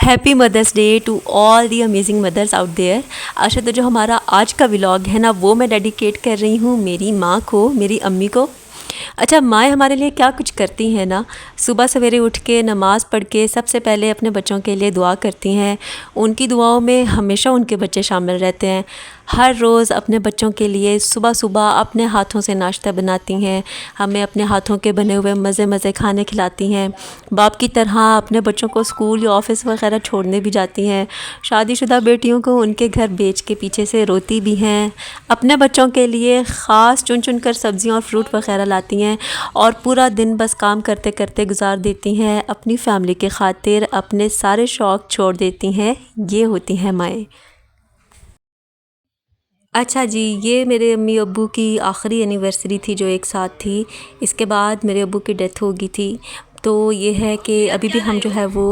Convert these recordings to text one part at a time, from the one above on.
Happy mother's day to all the amazing mothers out there. अच्छा, तो जो हमारा आज का व्लॉग है ना, वो मैं डेडिकेट कर रही हूँ मेरी माँ को, मेरी अम्मी को। अच्छा, माएँ हमारे लिए क्या कुछ करती हैं ना। सुबह सवेरे उठ के नमाज़ पढ़ के सबसे पहले अपने बच्चों के लिए दुआ करती हैं। उनकी दुआओं में हमेशा उनके बच्चे शामिल रहते हैं। हर रोज़ अपने बच्चों के लिए सुबह सुबह अपने हाथों से नाश्ता बनाती हैं, हमें अपने हाथों के बने हुए मज़े मज़े खाने खिलाती हैं। बाप की तरह अपने बच्चों को स्कूल या ऑफ़िस वगैरह छोड़ने भी जाती हैं। शादीशुदा बेटियों को उनके घर बेच के पीछे से रोती भी हैं। अपने बच्चों के लिए ख़ास चुन चुन कर सब्ज़ियाँ और फ्रूट वगैरह लाती हैं और पूरा दिन बस काम करते करते गुजार देती हैं। अपनी फ़ैमिली के ख़ातिर अपने सारे शौक़ छोड़ देती हैं। ये होती हैं माएँ। अच्छा जी, ये मेरे अम्मी अब्बू की आखिरी एनिवर्सरी थी जो एक साथ थी। इसके बाद मेरे अब्बू की डेथ हो गई थी। तो ये है कि अभी भी हम जो है वो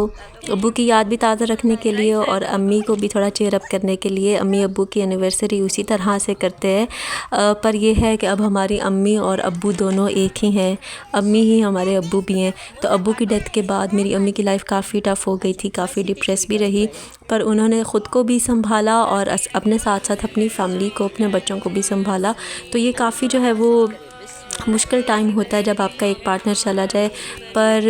अब्बू की याद भी ताज़ा रखने के लिए और अम्मी को भी थोड़ा चेयर अप करने के लिए अम्मी अब्बू की एनिवर्सरी उसी तरह से करते हैं। पर यह है कि अब हमारी अम्मी और अब्बू दोनों एक ही हैं। अम्मी ही हमारे अब्बू भी हैं। तो अब्बू की डेथ के बाद मेरी अम्मी की लाइफ काफ़ी टफ़ हो गई थी, काफ़ी डिप्रेस भी रही। पर उन्होंने ख़ुद को भी संभाला और अपने साथ साथ अपनी फ़ैमिली को, अपने बच्चों को भी संभाला। तो ये काफ़ी जो है वो मुश्किल टाइम होता है जब आपका एक पार्टनर चला जाए। पर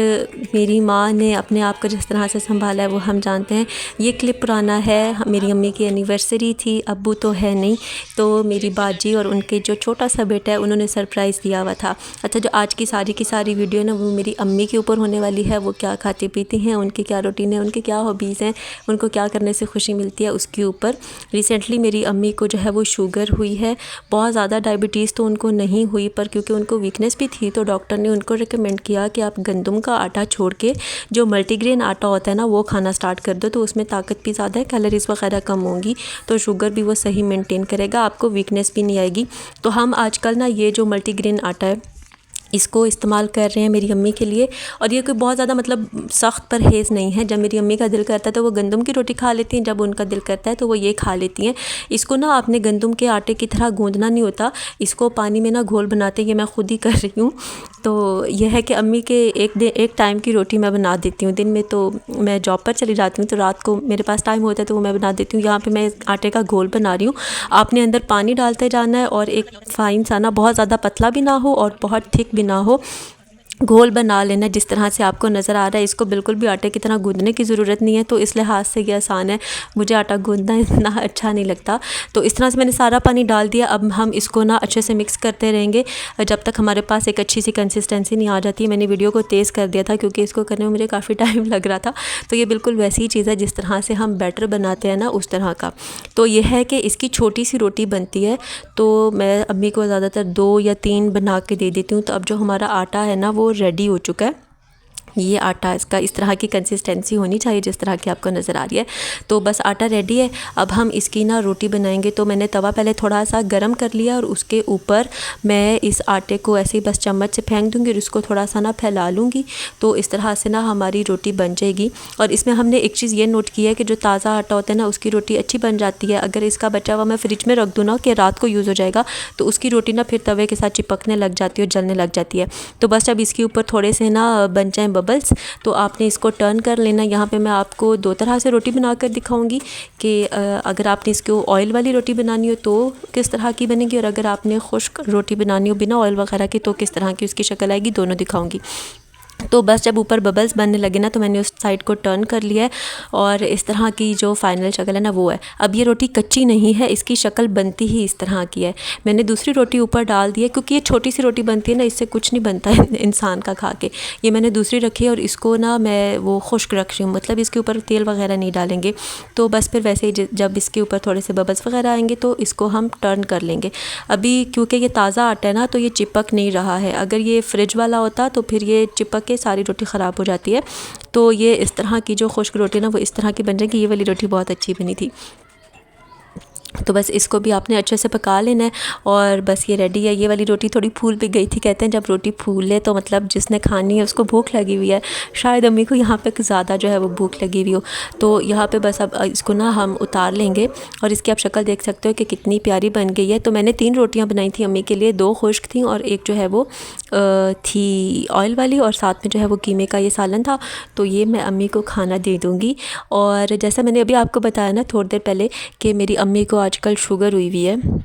मेरी माँ ने अपने आप को जिस तरह से संभाला है वो हम जानते हैं। ये क्लिप पुराना है, मेरी अम्मी की एनिवर्सरी थी, अब्बू तो है नहीं। तो मेरी बाजी और उनके जो छोटा सा बेटा है उन्होंने सरप्राइज़ दिया हुआ था। अच्छा, जो आज की सारी वीडियो ना वो मेरी अम्मी के ऊपर होने वाली है। वो क्या खाती पीती हैं, उनकी क्या रूटीन है, उनके क्या हॉबीज़ हैं, उनको क्या करने से खुशी मिलती है, उसके ऊपर। रिसेंटली मेरी अम्मी को जो है वो शुगर हुई है। बहुत ज़्यादा डायबिटीज़ तो उनको नहीं हुई, पर क्योंकि उनको वीकनेस भी थी तो डॉक्टर ने उनको रिकमेंड किया कि आप गंदम का आटा छोड़ के जो मल्टीग्रेन आटा होता है ना वो खाना स्टार्ट कर दो। तो उसमें ताकत भी ज़्यादा है, कैलोरीज़ वगैरह कम होंगी, तो शुगर भी वो सही मेंटेन करेगा, आपको वीकनेस भी नहीं आएगी। तो हम आजकल ना ये जो मल्टीग्रेन आटा है इसको इस्तेमाल कर रहे हैं मेरी अम्मी के लिए। और ये कोई बहुत ज़्यादा मतलब सख्त परहेज़ नहीं है। जब मेरी अम्मी का दिल करता है तो वो गंदम की रोटी खा लेती हैं, जब उनका दिल करता है तो वो ये खा लेती हैं। इसको ना आपने गंदम के आटे की तरह गूंदना नहीं होता, इसको पानी में ना घोल बनाते हैं। ये मैं ख़ुद ही कर रही हूँ। तो यह है कि अम्मी के एक टाइम की रोटी मैं बना देती हूँ। दिन में तो मैं जॉब पर चली जाती हूँ, तो रात को मेरे पास टाइम होता है तो वो मैं बना देती हूँ। यहाँ पे मैं आटे का घोल बना रही हूँ। आपने अंदर पानी डालते जाना है और एक फ़ाइन सा ना, बहुत ज़्यादा पतला भी ना हो और बहुत थिक भी ना हो, घोल बना लेना जिस तरह से आपको नज़र आ रहा है। इसको बिल्कुल भी आटे की तरह गूंदने की ज़रूरत नहीं है, तो इस लिहाज से ये आसान है। मुझे आटा गूंदना इतना अच्छा नहीं लगता। तो इस तरह से मैंने सारा पानी डाल दिया। अब हम इसको ना अच्छे से मिक्स करते रहेंगे जब तक हमारे पास एक अच्छी सी कंसिस्टेंसी नहीं आ जाती। मैंने वीडियो को तेज़ कर दिया था क्योंकि इसको करने में मुझे काफ़ी टाइम लग रहा था। तो ये बिल्कुल वैसी ही चीज़ है जिस तरह से हम बैटर बनाते हैं ना, उस तरह का। तो ये है कि इसकी छोटी सी रोटी बनती है, तो मैं अम्मी को ज़्यादातर 2 या 3 बना के दे देती हूँ। तो अब जो हमारा आटा है ना वो रेडी हो चुका है। ये आटा, इसका इस तरह की कंसिस्टेंसी होनी चाहिए जिस तरह की आपको नज़र आ रही है। तो बस आटा रेडी है। अब हम इसकी ना रोटी बनाएंगे। तो मैंने तवा पहले थोड़ा सा गर्म कर लिया और उसके ऊपर मैं इस आटे को ऐसे ही बस चम्मच से फेंक दूँगी और इसको थोड़ा सा ना फैला लूँगी। तो इस तरह से ना हमारी रोटी बन जाएगी। और इसमें हमने एक चीज़ ये नोट की है कि जो ताज़ा आटा होता है ना उसकी रोटी अच्छी बन जाती है। अगर इसका बचा हुआ मैं फ्रिज में रख दूँ ना कि रात को यूज़ हो जाएगा, तो उसकी रोटी ना फिर तवे के साथ चिपकने लग जाती है और जलने लग जाती है। तो बस जब इसके ऊपर थोड़े से ना बन जाएँ बबल्स, तो आपने इसको टर्न कर लेना। यहाँ पे मैं आपको 2 तरह से रोटी बनाकर दिखाऊंगी कि अगर आपने इसको ऑयल वाली रोटी बनानी हो तो किस तरह की बनेगी, और अगर आपने खुश्क रोटी बनानी हो बिना ऑयल वगैरह की तो किस तरह की उसकी शक्ल आएगी, दोनों दिखाऊंगी। तो बस जब ऊपर बबल्स बनने लगे ना तो मैंने उस साइड को टर्न कर लिया है और इस तरह की जो फाइनल शक्ल है ना वो है। अब ये रोटी कच्ची नहीं है, इसकी शक्ल बनती ही इस तरह की है। मैंने दूसरी रोटी ऊपर डाल दी है क्योंकि ये छोटी सी रोटी बनती है ना, इससे कुछ नहीं बनता है इंसान का खा के। ये मैंने दूसरी रखी है और इसको ना मैं वो खुश्क रख रही हूँ, मतलब इसके ऊपर तेल वगैरह नहीं डालेंगे। तो बस फिर वैसे ही जब इसके ऊपर थोड़े से बबल्स वगैरह आएंगे तो इसको हम टर्न कर लेंगे। अभी क्योंकि ये ताज़ा आटा है ना तो ये चिपक नहीं रहा है। अगर ये फ्रिज वाला होता तो फिर ये चिपक के सारी रोटी ख़राब हो जाती है। तो ये इस तरह की जो खुश्क रोटी ना वो इस तरह की बन जाएगी। ये वाली रोटी बहुत अच्छी बनी थी। तो बस इसको भी आपने अच्छे से पका लेना है और बस ये रेडी है। ये वाली रोटी थोड़ी फूल भी गई थी। कहते हैं जब रोटी फूले तो मतलब जिसने खानी है उसको भूख लगी हुई है। शायद अम्मी को यहाँ पे ज़्यादा जो है वो भूख लगी हुई हो। तो यहाँ पे बस अब इसको ना हम उतार लेंगे और इसकी आप शक्ल देख सकते हो कि कितनी प्यारी बन गई है। तो मैंने 3 रोटियाँ बनाई थी अम्मी के लिए, 2 खुश्क थी और एक जो है वो थी ऑयल वाली, और साथ में जो है वो कीमे का ये सालन था। तो ये मैं अम्मी को खाना दे दूँगी। और जैसा मैंने अभी आपको बताया ना थोड़ी देर पहले कि मेरी अम्मी को आजकल शुगर हुई हुई है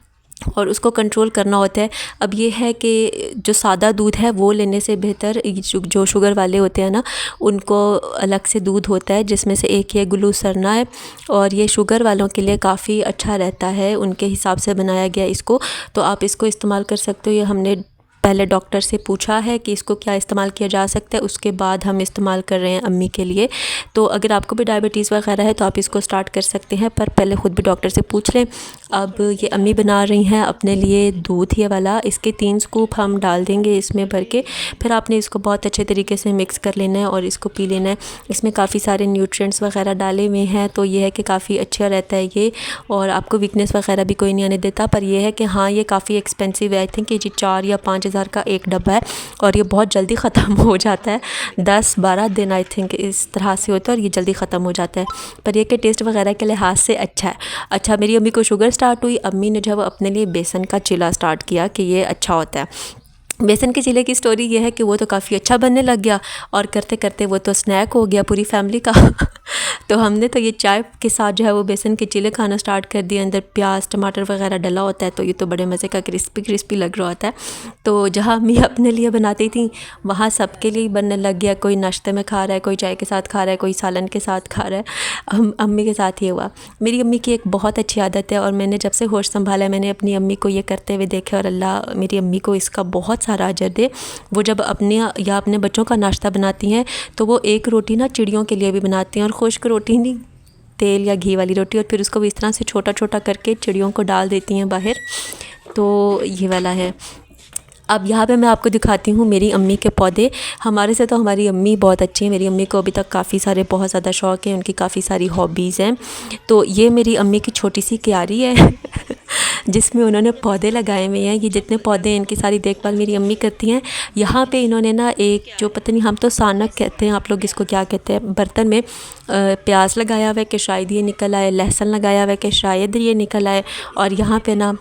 और उसको कंट्रोल करना होता है। अब ये है कि जो सादा दूध है वो लेने से बेहतर जो शुगर वाले होते हैं ना, उनको अलग से दूध होता है जिसमें से एक ये ग्लूसरना है, और ये शुगर वालों के लिए काफ़ी अच्छा रहता है, उनके हिसाब से बनाया गया इसको। तो आप इसको इस्तेमाल कर सकते हो। ये हमने पहले डॉक्टर से पूछा है कि इसको क्या इस्तेमाल किया जा सकता है, उसके बाद हम इस्तेमाल कर रहे हैं अम्मी के लिए। तो अगर आपको भी डायबिटीज़ वगैरह है तो आप इसको स्टार्ट कर सकते हैं, पर पहले ख़ुद भी डॉक्टर से पूछ लें। अब ये अम्मी बना रही हैं अपने लिए दूध ये वाला, इसके 3 स्कूप हम डाल देंगे इसमें भर के। फिर आपने इसको बहुत अच्छे तरीके से मिक्स कर लेना है और इसको पी लेना है। इसमें काफ़ी सारे न्यूट्रिएंट्स वगैरह डाले हुए हैं, तो ये है कि काफ़ी अच्छा रहता है ये, और आपको वीकनेस वगैरह भी कोई नहीं आने देता। पर यह है कि हाँ, ये काफ़ी एक्सपेंसिव है। आई थिंक ये 4 या 5 हज़ार का एक डब्बा है और ये बहुत जल्दी ख़त्म हो जाता है। 10-12 दिन आई थिंक इस तरह से होता है और ये जल्दी ख़त्म हो जाता है। पर ये कि टेस्ट वगैरह के लिहाज से अच्छा है। अच्छा, मेरी अम्मी को शुगर स्टार्ट हुई, अम्मी ने जब अपने लिए बेसन का चिला स्टार्ट किया कि ये अच्छा होता है। बेसन के चिले की स्टोरी ये है कि वो तो काफ़ी अच्छा बनने लग गया और करते करते वो तो स्नैक हो गया पूरी फैमिली का। तो हमने तो ये चाय के साथ जो है वो बेसन के चिले खाना स्टार्ट कर दिया। अंदर प्याज टमाटर वगैरह डला होता है, तो ये तो बड़े मज़े का क्रिस्पी क्रिस्पी लग रहा होता है। तो जहाँ अम्मी अपने लिए बनाती थी वहाँ सबके लिए बनने लग गया। कोई नाश्ते में खा रहा है, कोई चाय के साथ खा रहा है, कोई सालन के साथ खा रहा है। अम्मी के साथ ये हुआ। मेरी अम्मी की एक बहुत अच्छी आदत है और मैंने जब से होश संभाला है मैंने अपनी अम्मी को ये करते हुए देखे, और अल्लाह मेरी अम्मी को इसका बहुत सारा अजर दे। वो जब अपने या अपने बच्चों का नाश्ता बनाती हैं तो वो एक रोटी ना चिड़ियों के लिए भी बनाती हैं, और खुश्क रोटी नहीं, तेल या घी वाली रोटी, और फिर उसको भी इस तरह से छोटा छोटा करके चिड़ियों को डाल देती हैं बाहर। तो ये वाला है। अब यहाँ पे मैं आपको दिखाती हूँ मेरी अम्मी के पौधे। हमारे से तो हमारी अम्मी बहुत अच्छी है। मेरी अम्मी को अभी तक काफ़ी सारे बहुत ज़्यादा शौक़ है, उनकी काफ़ी सारी हॉबीज़ हैं। तो ये मेरी अम्मी की छोटी सी क्यारी है जिसमें उन्होंने पौधे लगाए हुए हैं। ये जितने पौधे हैं इनकी सारी देखभाल मेरी अम्मी करती हैं। यहाँ पे इन्होंने ना एक जो पता नहीं, हम तो सानक कहते हैं, आप लोग इसको क्या कहते हैं, बर्तन में प्याज लगाया हुआ है कि शायद ये निकल आए, लहसुन लगाया हुआ है कि शायद ये निकल आए। और यहाँ पे ना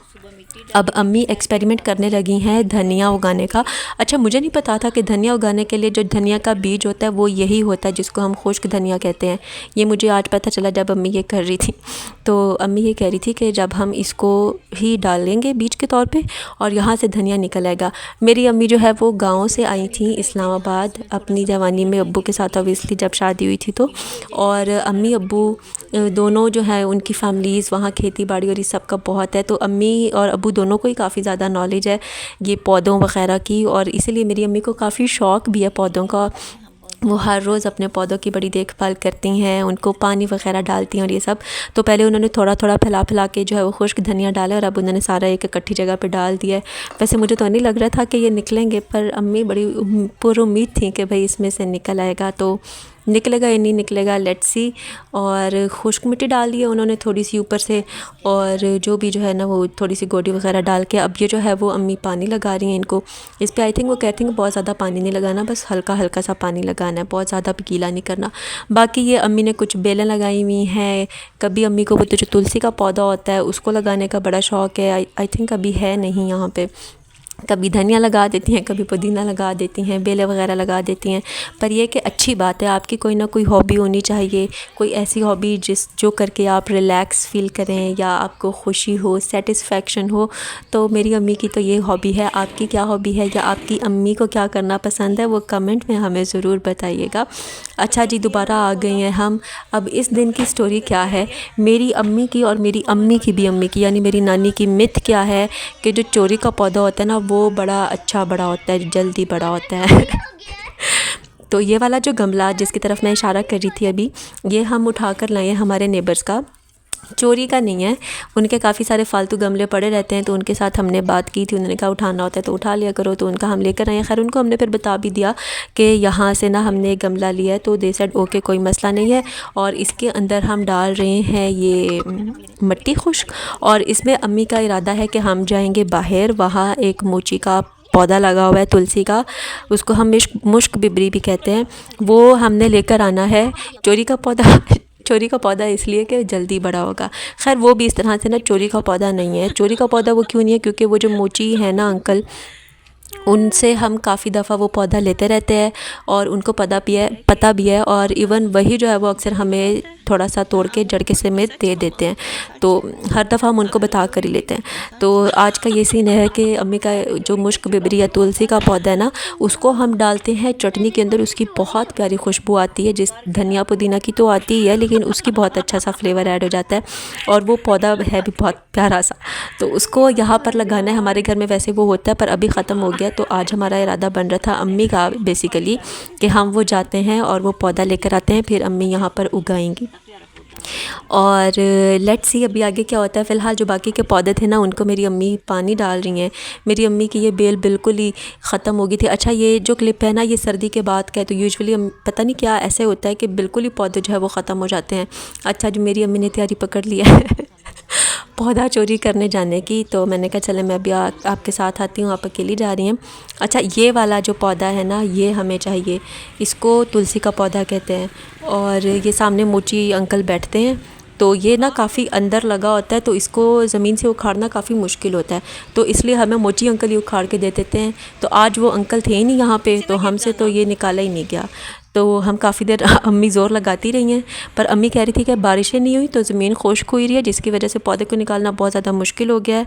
अब अम्मी एक्सपेरिमेंट करने लगी हैं धनिया उगाने का। अच्छा, मुझे नहीं पता था कि धनिया उगाने के लिए जो धनिया का बीज होता है वो यही होता है जिसको हम खुश्क धनिया कहते हैं। ये मुझे आज पता चला जब अम्मी ये कर रही थी। तो अम्मी ये कह रही थी कि जब हम इसको ही डालेंगे बीज के तौर पे और यहाँ से धनिया निकल आएगा। मेरी अम्मी जो है वो गाँव से आई थी इस्लामाबाद अपनी जवानी में, अब्बू के साथ ऑब्वियसली जब शादी हुई थी तो। और अम्मी अब्बू दोनों जो है उनकी फैमिलीज़ वहाँ खेती बाड़ी और इस सब का बहुत है। तो अम्मी और अब्बू दोनों को ही काफ़ी ज़्यादा नॉलेज है ये पौधों वग़ैरह की, और इसीलिए मेरी अम्मी को काफ़ी शौक़ भी है पौधों का। वो हर रोज़ अपने पौधों की बड़ी देखभाल करती हैं, उनको पानी वग़ैरह डालती हैं और ये सब। तो पहले उन्होंने थोड़ा थोड़ा फैला के जो है वो खुश्क धनिया डाला, और अब उन्होंने सारा एक इकट्ठी जगह पे डाल दिया है। वैसे मुझे तो नहीं लग रहा था कि ये निकलेंगे, पर अम्मी बड़ी पुरुम्मीद थी कि भाई इसमें से निकल आएगा। तो निकलेगा या नहीं निकलेगा, लेट्स सी। और खुश्क मिट्टी डाल दी है उन्होंने थोड़ी सी ऊपर से, और जो भी जो है ना वो थोड़ी सी गोडी वगैरह डाल के अब ये जो है वो अम्मी पानी लगा रही हैं इनको। इस पर आई थिंक वो कहती हैं बहुत ज़्यादा पानी नहीं लगाना, बस हल्का हल्का सा पानी लगाना है, बहुत ज़्यादा भी गीला नहीं करना। बाकी ये अम्मी ने कुछ बेलें लगाई हुई हैं। कभी अम्मी को वो तो जो तुलसी का पौधा होता है उसको लगाने का बड़ा शौक़ है। आई थिंक अभी है नहीं यहाँ पर। कभी धनिया लगा देती हैं, कभी पुदीना लगा देती हैं, बेलें वगैरह लगा देती हैं। पर यह कि अच्छी बात है, आपकी कोई ना कोई हॉबी होनी चाहिए, कोई ऐसी हॉबी जो करके आप रिलैक्स फ़ील करें या आपको खुशी हो, सेटिस्फेक्शन हो। तो मेरी अम्मी की तो ये हॉबी है। आपकी क्या हॉबी है या आपकी अम्मी को क्या करना पसंद है वो कमेंट में हमें ज़रूर बताइएगा। अच्छा जी, दोबारा आ गए हैं हम। अब इस दिन की स्टोरी क्या है, मेरी अम्मी की और मेरी अम्मी की भी अम्मी की यानी मेरी नानी की मिथ क्या है कि जो चोरी का पौधा होता है ना वो बड़ा अच्छा बड़ा होता है, जल्दी बड़ा होता है। तो ये वाला जो गमला जिसकी तरफ मैं इशारा कर रही थी अभी, ये हम उठा कर लाए हैं हमारे नेबर्स का। चोरी का नहीं है, उनके काफ़ी सारे फालतू गमले पड़े रहते हैं, तो उनके साथ हमने बात की थी। उन्होंने कहा उठाना होता है तो उठा लिया करो, तो उनका हम लेकर आए। खैर उनको हमने फिर बता भी दिया कि यहाँ से ना हमने गमला लिया है, तो दे सेड ओके कोई मसला नहीं है। और इसके अंदर हम डाल रहे हैं ये मिट्टी खुश्क, और इसमें अम्मी का इरादा है कि हम जाएंगे बाहर, वहाँ एक मोची का पौधा लगा हुआ है तुलसी का, उसको हम मुश्क बिबरी भी कहते हैं, वो हमने लेकर आना है। चोरी का पौधा चोरी का पौधा इसलिए कि जल्दी बड़ा होगा। खैर वो भी इस तरह से ना चोरी का पौधा नहीं है। चोरी का पौधा वो क्यों नहीं है, क्योंकि वो जो मोची है ना अंकल, उनसे हम काफ़ी दफ़ा वो पौधा लेते रहते हैं और उनको पता भी है, और इवन वही जो है वो अक्सर हमें थोड़ा सा तोड़ के जड़ के समेत दे देते हैं, तो हर दफ़ा हम उनको बता कर ही लेते हैं। तो आज का ये सीन है कि अम्मी का जो मुश्क बिबरी या तुलसी का पौधा है ना, उसको हम डालते हैं चटनी के अंदर। उसकी बहुत प्यारी खुशबू आती है, जिस धनिया पुदीना की तो आती ही है, लेकिन उसकी बहुत अच्छा सा फ्लेवर ऐड हो जाता है, और वो पौधा है भी बहुत प्यारा सा। तो उसको यहाँ पर लगाना है। हमारे घर में वैसे वो होता है पर अभी ख़त्म हो गया, तो आज हमारा इरादा बन रहा था अम्मी का बेसिकली कि हम वो जाते हैं और वो पौधा लेकर आते हैं, फिर अम्मी यहाँ पर उगाएंगी। और लेट्स सी अभी आगे क्या होता है। फ़िलहाल जो बाकी के पौधे थे ना, उनको मेरी अम्मी पानी डाल रही हैं। मेरी अम्मी की ये बेल बिल्कुल ही ख़त्म हो गई थी। अच्छा ये जो क्लिप है ना, ये सर्दी के बाद का है, तो यूजुअली पता नहीं क्या ऐसे होता है कि बिल्कुल ही पौधे जो है वो ख़त्म हो जाते हैं। अच्छा जो मेरी अम्मी ने तैयारी पकड़ लिया है पौधा चोरी करने जाने की, तो मैंने कहा चले मैं भी आपके साथ आती हूँ, आप अकेली जा रही हैं। अच्छा ये वाला जो पौधा है ना, ये हमें चाहिए, इसको तुलसी का पौधा कहते हैं। और ये सामने मोची अंकल बैठते हैं, तो ये ना काफ़ी अंदर लगा होता है, तो इसको ज़मीन से उखाड़ना काफ़ी मुश्किल होता है, तो इसलिए हमें मोची अंकल ही उखाड़ के दे देते हैं। तो आज वो अंकल थे ही नहीं यहाँ पे, तो हमसे तो ये निकाला ही नहीं गया। तो हम काफ़ी देर अम्मी ज़ोर लगाती रही हैं, पर अम्मी कह रही थी कि बारिशें नहीं हुई तो ज़मीन खुश्क हुई रही है, जिसकी वजह से पौधे को निकालना बहुत ज़्यादा मुश्किल हो गया है।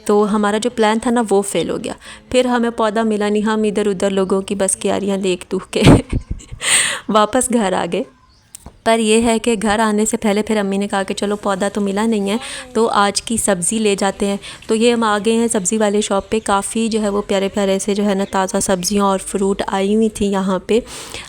तो हमारा जो प्लान था ना वो फ़ेल हो गया। फिर हमें पौधा मिला नहीं, हम इधर उधर लोगों की बस क्यारियाँ देख दूख के वापस घर आ गए। पर यह है कि घर आने से पहले फिर अम्मी ने कहा कि चलो पौधा तो मिला नहीं है, तो आज की सब्ज़ी ले जाते हैं। तो ये हम आ गए हैं सब्ज़ी वाले शॉप पे। काफ़ी जो है वो प्यारे प्यारे से जो है ना ताज़ा सब्ज़ियाँ और फ्रूट आई हुई थी यहाँ पे।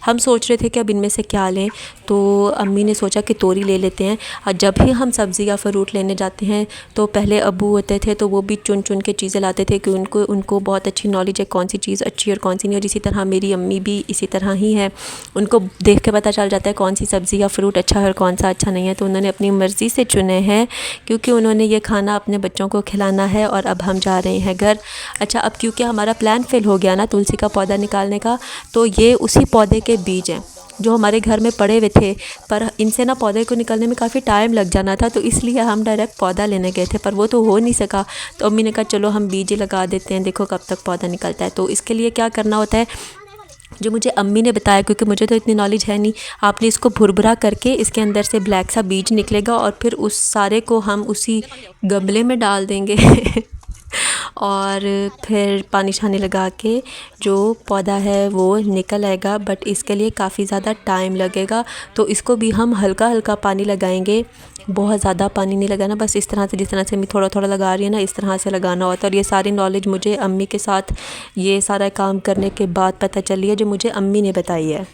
हम सोच रहे थे कि अब इनमें से क्या लें, तो अम्मी ने सोचा कि तोरी ले लेते हैं। और जब भी हम सब्ज़ी या फ्रूट लेने जाते हैं, तो पहले अब्बू होते थे तो वो भी चुन चुन के चीज़ें लाते थे, कि उनको बहुत अच्छी नॉलेज है कौन सी चीज़ अच्छी और कौन सी नहीं। और इसी तरह मेरी अम्मी भी इसी तरह ही है, उनको देख के पता चल जाता है कौन सी सब्ज़ी या फ्रूट अच्छा है और कौन सा अच्छा नहीं है। तो उन्होंने अपनी मर्ज़ी से चुने हैं, क्योंकि उन्होंने ये खाना अपने बच्चों को खिलाना है। और अब हम जा रहे हैं घर। अच्छा अब क्योंकि हमारा प्लान फ़ेल हो गया ना तुलसी का पौधा निकालने का, तो ये उसी पौधे के बीज हैं जो हमारे घर में पड़े हुए थे, पर इनसे ना पौधे को निकलने में काफ़ी टाइम लग जाना था, तो इसलिए हम डायरेक्ट पौधा लेने गए थे, पर वो तो हो नहीं सका। तो अम्मी ने कहा चलो हम बीज ही लगा देते हैं, देखो कब तक पौधा निकलता है। तो इसके लिए क्या करना होता है, जो मुझे अम्मी ने बताया, क्योंकि मुझे तो इतनी नॉलेज है नहीं, आपने इसको भुरभुरा करके इसके अंदर से ब्लैक सा बीज निकलेगा, और फिर उस सारे को हम उसी गमले में डाल देंगे और फिर पानी छानी लगा के जो पौधा है वो निकल आएगा। बट इसके लिए काफ़ी ज़्यादा टाइम लगेगा, तो इसको भी हम हल्का हल्का पानी लगाएंगे, बहुत ज़्यादा पानी नहीं लगाना, बस इस तरह से जिस तरह से मैं थोड़ा थोड़ा लगा रही है ना, इस तरह से लगाना होता है। और ये सारी नॉलेज मुझे अम्मी के साथ ये सारा काम करने के बाद पता चली है, जो मुझे अम्मी ने बताई है।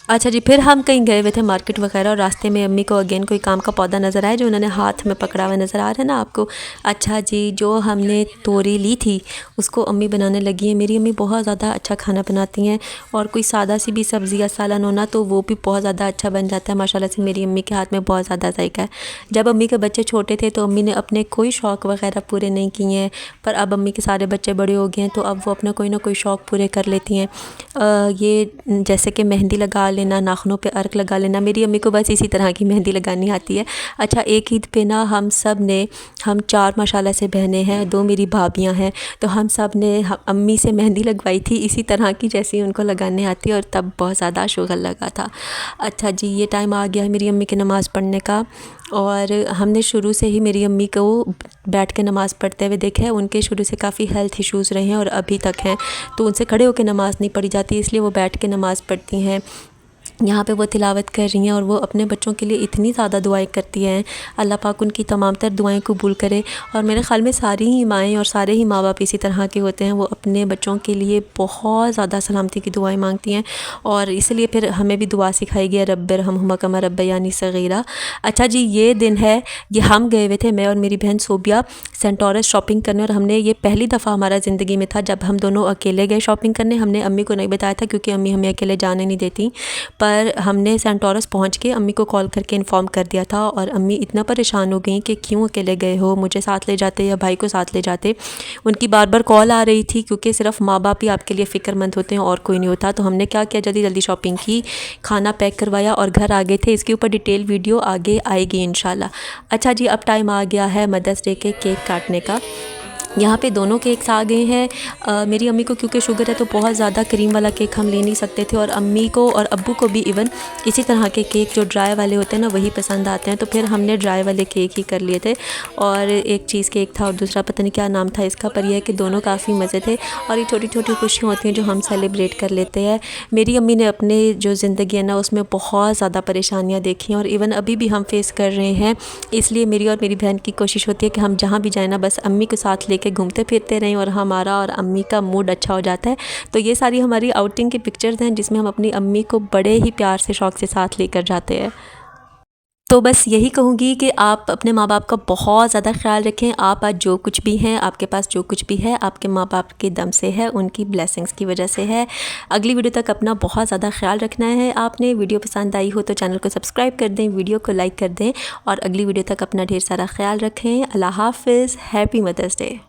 अच्छा जी, फिर हम कहीं गए हुए थे मार्केट वगैरह, और रास्ते में अम्मी को अगेन कोई काम का पौधा नज़र आया, जो उन्होंने हाथ में पकड़ा हुआ नज़र आ रहा है ना आपको। अच्छा जी, जो हमने तोरी ली थी उसको अम्मी बनाने लगी हैं। मेरी अम्मी बहुत ज़्यादा अच्छा खाना बनाती हैं, और कोई सादा सी भी सब्ज़ी या सालन होना तो वो भी बहुत ज़्यादा अच्छा बन जाता है। माशाल्लाह से मेरी अम्मी के हाथ में बहुत ज़्यादा जायका है। जब अम्मी के बच्चे छोटे थे तो अम्मी ने अपने कोई शौक़ वगैरह पूरे नहीं किए हैं, पर अब अम्मी के सारे बच्चे बड़े हो गए हैं, तो अब वो अपना कोई ना कोई शौक़ पूरे कर लेती हैं। ये जैसे कि मेहंदी लगा लेना, नाखूनों पे अर्क लगा लेना, मेरी अम्मी को बस इसी तरह की मेहंदी लगानी आती है। अच्छा एक ईद पे ना हम 4 माशाल्लाह से बहनें हैं, 2 मेरी भाभियां हैं, तो हम सब ने अम्मी से मेहंदी लगवाई थी इसी तरह की जैसी उनको लगाने आती है, और तब बहुत ज़्यादा शुगल लगा था। अच्छा जी, ये टाइम आ गया है मेरी अम्मी की नमाज़ पढ़ने का, और हमने शुरू से ही मेरी अम्मी को बैठ के नमाज़ पढ़ते हुए देखा है। उनके शुरू से काफ़ी हेल्थ इश्यूज़ रहे हैं और अभी तक हैं, तो उनसे खड़े होकर नमाज़ नहीं पढ़ी जाती, इसलिए वो बैठ के नमाज़ पढ़ती हैं। यहाँ पे वो तिलावत कर रही हैं और वो अपने बच्चों के लिए इतनी ज़्यादा दुआएं करती हैं। अल्लाह पाक उनकी तमाम तर दुआएं कबूल करे। और मेरे ख़्याल में सारी ही माएँ और सारे ही माँ बाप इसी तरह के होते हैं, वो अपने बच्चों के लिए बहुत ज़्यादा सलामती की दुआएं मांगती हैं और इसलिए फिर हमें भी दुआ सिखाई गई है, रब्बिरहम्हुमा कमा रब्बयानी सगीरा। अच्छा जी, ये दिन है, ये हम गए हुए थे, मैं और मेरी बहन सोबिया सेंटोरस शॉपिंग करने, और हमने ये पहली दफ़ा हमारा ज़िंदगी में था जब हम दोनों अकेले गए शॉपिंग करने। हमने अम्मी को नहीं बताया था क्योंकि अम्मी हमें अकेले जाने नहीं देती, पर हमने सेंटोरस पहुंच के अम्मी को कॉल करके इन्फॉर्म कर दिया था और अम्मी इतना परेशान हो गई कि क्यों अकेले गए हो, मुझे साथ ले जाते या भाई को साथ ले जाते। उनकी बार बार कॉल आ रही थी क्योंकि सिर्फ माँ बाप ही आपके लिए फ़िक्रमंद होते हैं और कोई नहीं होता। तो हमने क्या किया, जल्दी जल्दी शॉपिंग की, खाना पैक करवाया और घर आ गए थे। इसके ऊपर डिटेल वीडियो आगे आएगी इंशाल्लाह। अच्छा जी, अब टाइम आ गया है मदर्स डे के केक काटने का। यहाँ पे दोनों केक्स आ गए हैं। मेरी अम्मी को क्योंकि शुगर है तो बहुत ज़्यादा क्रीम वाला केक हम ले नहीं सकते थे, और अम्मी को और अब्बू को भी इवन इसी तरह के केक जो ड्राई वाले होते हैं ना वही पसंद आते हैं, तो फिर हमने ड्राई वाले केक ही कर लिए थे। और एक चीज़ केक था और दूसरा पता नहीं क्या नाम था इसका, पर यह है कि दोनों काफ़ी मज़े थे। और ये छोटी छोटी खुशियाँ होती हैं जो हम सेलिब्रेट कर लेते हैं। मेरी अम्मी ने अपने जो ज़िंदगी है ना उसमें बहुत ज़्यादा परेशानियाँ देखी हैं और इवन अभी भी हम फेस कर रहे हैं। इसलिए मेरी और मेरी बहन की कोशिश होती है कि हम जहाँ भी जाए ना बस अम्मी के साथ लेके घूमते फिरते रहें और हमारा और अम्मी का मूड अच्छा हो जाता है। तो ये सारी हमारी आउटिंग की पिक्चर्स हैं जिसमें हम अपनी अम्मी को बड़े ही प्यार से शौक़ से साथ लेकर जाते हैं। तो बस यही कहूँगी कि आप अपने माँ बाप का बहुत ज़्यादा ख्याल रखें। आप आज जो कुछ भी हैं, आपके पास जो कुछ भी है, आपके माँ बाप के दम से है, उनकी ब्लेसिंग्स की वजह से है। अगली वीडियो तक अपना बहुत ज़्यादा ख्याल रखना है आपने। वीडियो पसंद आई हो तो चैनल को सब्सक्राइब कर दें, वीडियो को लाइक कर दें और अगली वीडियो तक अपना ढेर सारा ख्याल रखें। अल्लाह हाफ़िज़, हैप्पी मदर्स डे।